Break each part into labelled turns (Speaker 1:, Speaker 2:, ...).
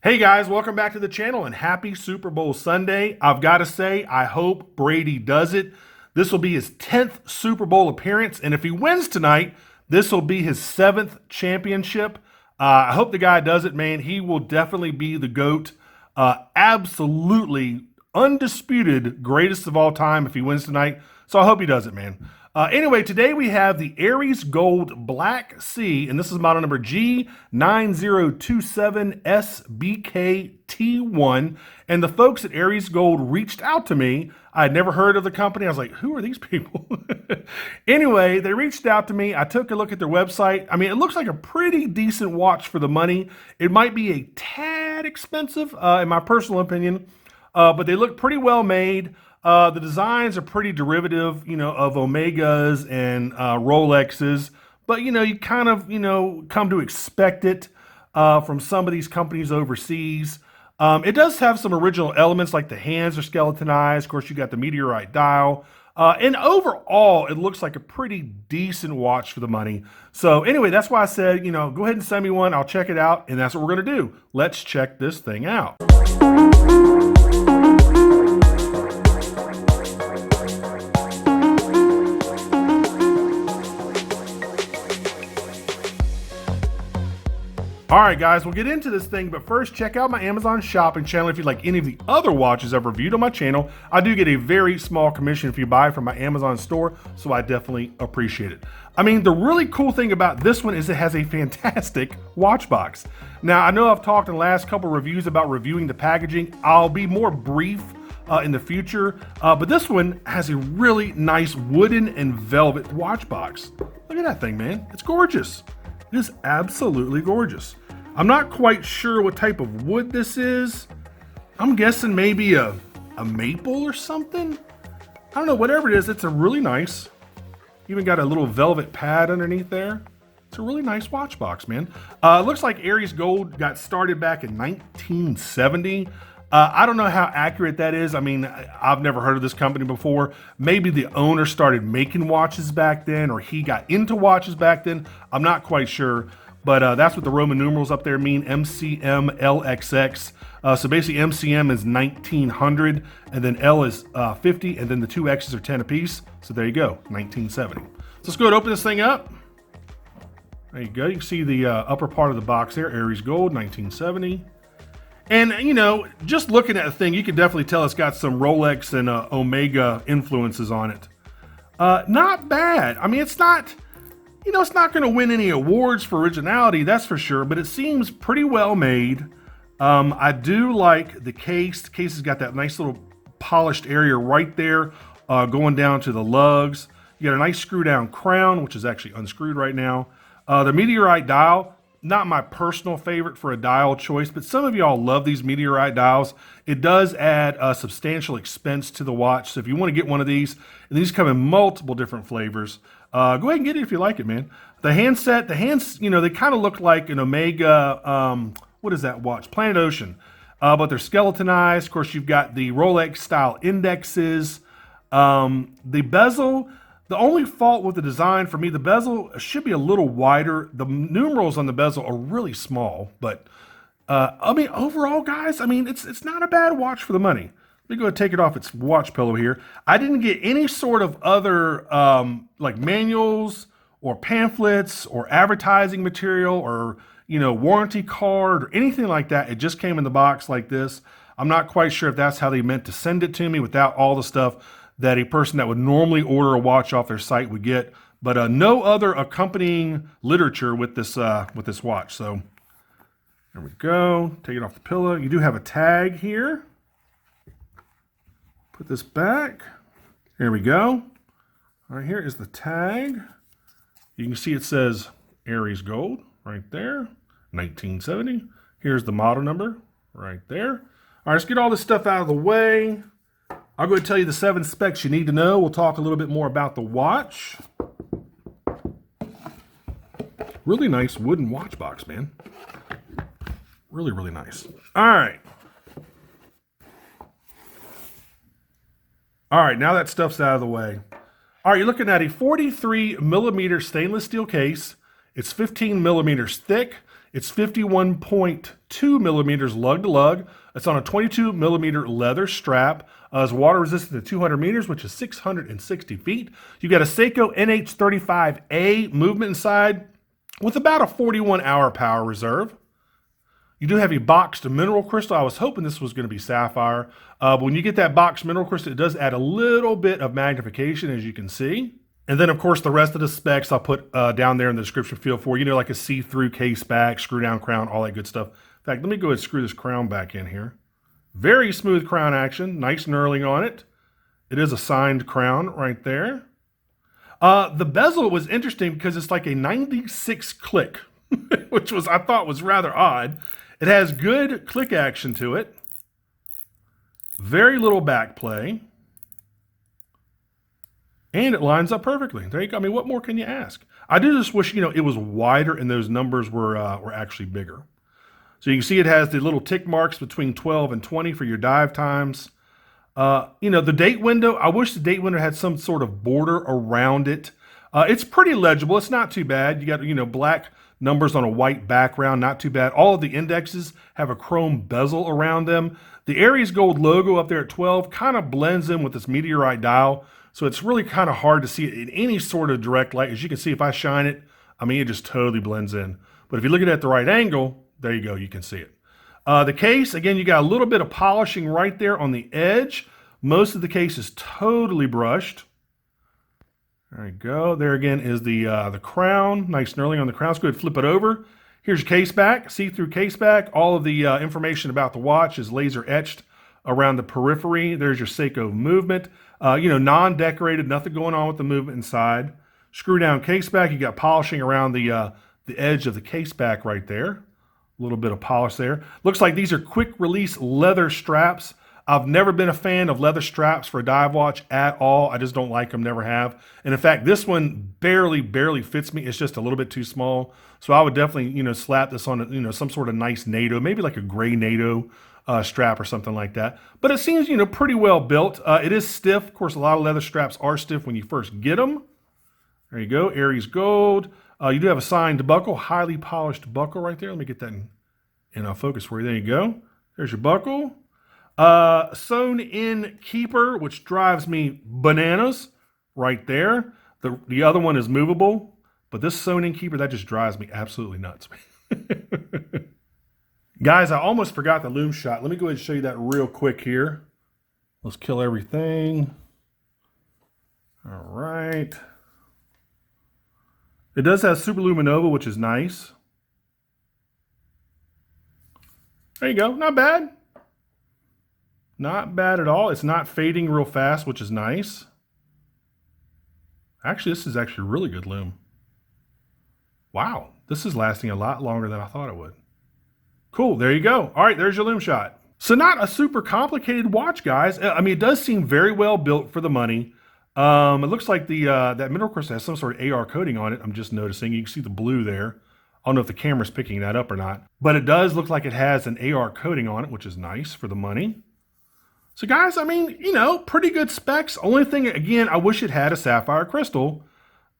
Speaker 1: Hey guys, welcome back to the channel and happy Super Bowl Sunday. I've got to say, I hope Brady does it. This will be his 10th Super Bowl appearance, and if he wins tonight, this will be his 7th championship. I hope the guy does it, man. He will definitely be the GOAT. Absolutely undisputed greatest of all time if he wins tonight. So I hope he does it, man. Anyway, today we have the Aries Gold Black C, and this is model number G9027 S-BKT1. And the folks at Aries Gold reached out to me. I had never heard of the company. I was like, who are these people? Anyway, they reached out to me. I took a look at their website. I mean, it looks like a pretty decent watch for the money. It might be a tad expensive, in my personal opinion, but they look pretty well made. The designs are pretty derivative, of Omegas and Rolexes, but you kind of, come to expect it from some of these companies overseas. It does have some original elements, like the hands are skeletonized. Of course, you got the meteorite dial, and overall, it looks like a pretty decent watch for the money. So anyway, that's why I said, go ahead and send me one. I'll check it out, and that's what we're gonna do. Let's check this thing out. All right, guys, we'll get into this thing, but first, check out my Amazon shopping channel if you'd like any of the other watches I've reviewed on my channel. I do get a very small commission if you buy from my Amazon store, so I definitely appreciate it. I mean, the really cool thing about this one is it has a fantastic watch box. Now, I know I've talked in the last couple reviews about reviewing the packaging. I'll be more brief in the future, but this one has a really nice wooden and velvet watch box. Look at that thing, man. It's gorgeous. It is absolutely gorgeous. I'm not quite sure what type of wood this is. I'm guessing maybe a maple or something. I don't know, whatever it is, it's a really nice. Even got a little velvet pad underneath there. It's a really nice watch box, man. It looks like Aries Gold got started back in 1970. I don't know how accurate that is. I mean, I've never heard of this company before. Maybe the owner started making watches back then, or he got into watches back then. I'm not quite sure, but that's what the Roman numerals up there mean, MCM LXX. So basically MCM is 1900, and then L is 50, and then the two X's are 10 apiece. So there you go, 1970. So let's go ahead and open this thing up. There you go. You can see the upper part of the box there, Aries Gold, 1970. And, just looking at the thing, you can definitely tell it's got some Rolex and Omega influences on it. Not bad. I mean, it's not, it's not going to win any awards for originality, that's for sure, but it seems pretty well made. I do like the case. The case has got that nice little polished area right there going down to the lugs. You got a nice screw down crown, which is actually unscrewed right now. The meteorite dial. Not my personal favorite for a dial choice, but some of y'all love these meteorite dials. It does add a substantial expense to the watch. So if you want to get one of these, and these come in multiple different flavors, go ahead and get it if you like it, man. The handset, the hands, they kind of look like an Omega, what is that watch? Planet Ocean. But they're skeletonized. Of course, you've got the Rolex style indexes. The bezel, the only fault with the design for me, the bezel should be a little wider. The numerals on the bezel are really small, but I mean, overall, guys, I mean, it's not a bad watch for the money. Let me go ahead and take it off its watch pillow here. I didn't get any sort of other like manuals or pamphlets or advertising material or, warranty card or anything like that. It just came in the box like this. I'm not quite sure if that's how they meant to send it to me without all the stuff that a person that would normally order a watch off their site would get, but no other accompanying literature with this watch. So there we go. Take it off the pillow. You do have a tag here. Put this back. There we go. All right, here is the tag. You can see it says Aries Gold right there, 1970. Here's the model number right there. All right, let's get all this stuff out of the way. I'll go ahead and tell you the 7 specs you need to know. We'll talk a little bit more about the watch. Really nice wooden watch box, man. Really, really nice. All right. All right, now that stuff's out of the way. All right, you're looking at a 43 millimeter stainless steel case. It's 15 millimeters thick. It's 51.2 millimeters lug to lug. It's on a 22 millimeter leather strap. It's water resistant to 200 meters, which is 660 feet. You got a Seiko NH35A movement inside with about a 41-hour power reserve. You do have a boxed mineral crystal. I was hoping this was going to be sapphire. But when you get that boxed mineral crystal, it does add a little bit of magnification, as you can see. And then, of course, the rest of the specs I'll put down there in the description field for, you know, like a see-through case back, screw down crown, all that good stuff. In fact, let me go ahead and screw this crown back in here. Very smooth crown action, nice knurling on it. It is a signed crown right there. The bezel was interesting because it's like a 96 click, which I thought was rather odd. It has good click action to it. Very little back play. And it lines up perfectly. There you go. I mean, what more can you ask? I do just wish, you know, it was wider and those numbers were actually bigger. So you can see it has the little tick marks between 12 and 20 for your dive times. You know, the date window, I wish the date window had some sort of border around it. It's pretty legible. It's not too bad. You got, you know, black numbers on a white background, not too bad. All of the indexes have a chrome bezel around them. The Aries gold logo up there at 12 kind of blends in with this meteorite dial. So it's really kind of hard to see it in any sort of direct light. As you can see, if I shine it, I mean, it just totally blends in. But if you look at it at the right angle, there you go, you can see it. The case, again, you got a little bit of polishing right there on the edge. Most of the case is totally brushed. There you go. There again is the crown. Nice knurling on the crown. Let's go ahead and flip it over. Here's your case back, see-through case back. All of the information about the watch is laser etched around the periphery. There's your Seiko movement. You know, non-decorated, nothing going on with the movement inside. Screw down case back. You got polishing around the edge of the case back right there. A little bit of polish there. Looks like these are quick release leather straps. I've never been a fan of leather straps for a dive watch at all. I just don't like them, never have. And in fact, this one barely fits me. It's just a little bit too small. So I would definitely, you know, slap this on, you know, some sort of nice NATO, maybe like a gray NATO strap or something like that. But it seems, you know, pretty well built. It is stiff. Of course, a lot of leather straps are stiff when you first get them. There you go, Aries gold. You do have a signed buckle, highly polished buckle right there. Let me get that in focus for you. There you go. There's your buckle. Sewn in keeper, which drives me bananas right there. The other one is movable, but this sewn in keeper, that just drives me absolutely nuts. Guys, I almost forgot the Lume shot. Let me go ahead and show you that real quick here. Let's kill everything. All right. It does have SuperLumiNova, which is nice. There you go. Not bad. Not bad at all. It's not fading real fast, which is nice. Actually, this is actually really good Lume. Wow, this is lasting a lot longer than I thought it would. Cool, there you go. All right, there's your Lume shot. So not a super complicated watch, guys. I mean, it does seem very well built for the money. It looks like that mineral crystal has some sort of AR coating on it. I'm just noticing. You can see the blue there. I don't know if the camera's picking that up or not. But it does look like it has an AR coating on it, which is nice for the money. So guys, I mean, you know, pretty good specs. Only thing, again, I wish it had a sapphire crystal,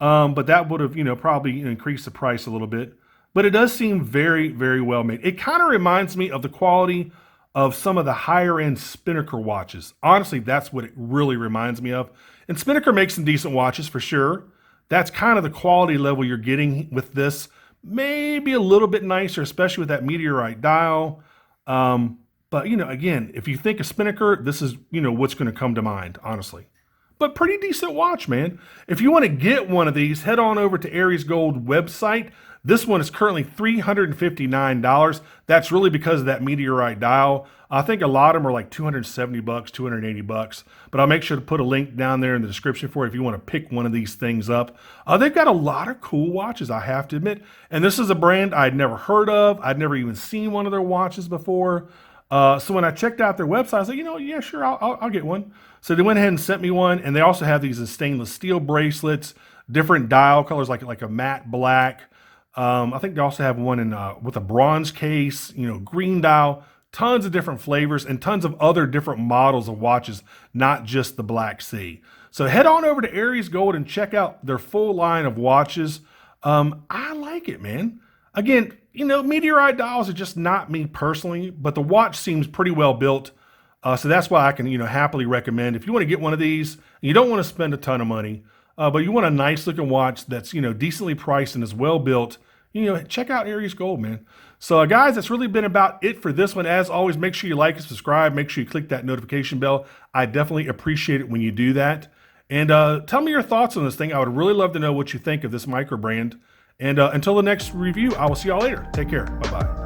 Speaker 1: but that would have, you know, probably increased the price a little bit. But it does seem very, very well made. It kind of reminds me of the quality of some of the higher end Spinnaker watches. Honestly, that's what it really reminds me of. And Spinnaker makes some decent watches for sure. That's kind of the quality level you're getting with this. Maybe a little bit nicer, especially with that meteorite dial. But, you know, again, if you think of Spinnaker, this is, you know, what's going to come to mind, honestly. But pretty decent watch, man. If you want to get one of these, head on over to Aries Gold website. This one is currently $359. That's really because of that meteorite dial. I think a lot of them are like $270, $280. But I'll make sure to put a link down there in the description for it if you want to pick one of these things up. They've got a lot of cool watches, I have to admit. And this is a brand I'd never heard of. I'd never even seen one of their watches before. So when I checked out their website, I was like, you know, yeah, sure, I'll get one. So they went ahead and sent me one, and they also have these in stainless steel bracelets, different dial colors, like a matte black. I think they also have one in with a bronze case, you know, green dial, tons of different flavors, and tons of other different models of watches, not just the Black Sea. So head on over to Aries Gold and check out their full line of watches. I like it, man. Again, you know, meteorite dials are just not me personally, but the watch seems pretty well built. So that's why I can, you know, happily recommend if you want to get one of these, you don't want to spend a ton of money, but you want a nice looking watch that's, you know, decently priced and is well built, you know, check out Aries Gold, man. So guys, that's really been about it for this one. As always, make sure you like and subscribe. Make sure you click that notification bell. I definitely appreciate it when you do that. And tell me your thoughts on this thing. I would really love to know what you think of this Microbrand. And until the next review, I will see y'all later. Take care. Bye-bye.